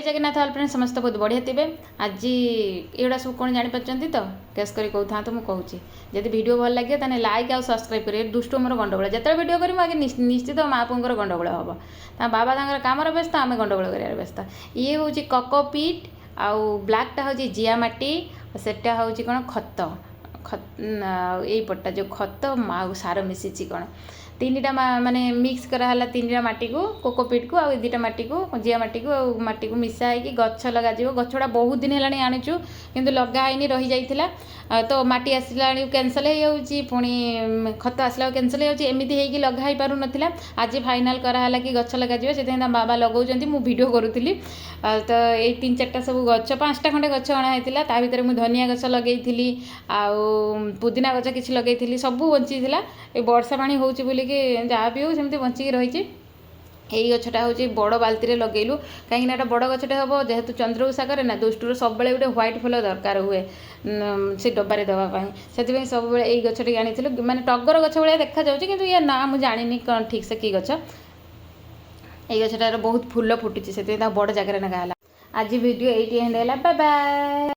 Jagannath all friends समस्त बहुत बढ़िया थे। आज एगुड़ा सब कौन जापार तो गेस कर कौन तो मुझे कहूँ जब वीडियो भल लगे तो लाइक आउ सब्सक्राइब करेंगे। दुष्ट मोर गंडगोल जो वीडियो करी आगे निश्चित माँ पुओर गंडगोल हम बाबा कम व्यस्त आम गंडगोल कर व्यस्त। ये हूँ कोकोपीट आउ ब्लैकटा हूँ जिया माटी सेटा हूँ कौन खत यहीपटा जो खत सार मिसी कौन तीनटा माने मिक्स कराला तीनटा माटी को कोकोपीट को आउ दुटा माटी को जिया माटी को मिसाई गछ लगा गछटा बहुत दिन है आणुचु किंतु लगाई रही जाइथिला तो माटी आसला कैंसल हो पुणी खत आसला कैंसल होमती होगी लगाई पार ना। आज फाइनाल कराला कि गछ लगा से बाबा लगाऊँ मु वीडियो करूली तो ये 3-4टा सब गछ 5टा खंडे गछ अणाई ता भर मुझे धनिया गछ लगे आउ पुदीना गछ किसी लगे सब बंची ये वर्षा पानी हो जहाँ भी हो सेमती बंचिकी रही। यही गछटा हूँ बड़ बाल्टी लगेलु कहीं बड़ गछटे हम जेहेतु चंद्रऊषा करे ना दुष्टुर सब गोटे व्हाइट फुल दरकार हुए से डबारे देवाई से सब यही गछटी आनी माने टगर गछ भाया देखा जाऊँगी किंतु या ना मुझे जानी कौन ठीक से कि गछ ये गछटार बहुत फुल फुटी से बड़ जगह लगा। आज वीडियो ये बाय बाय।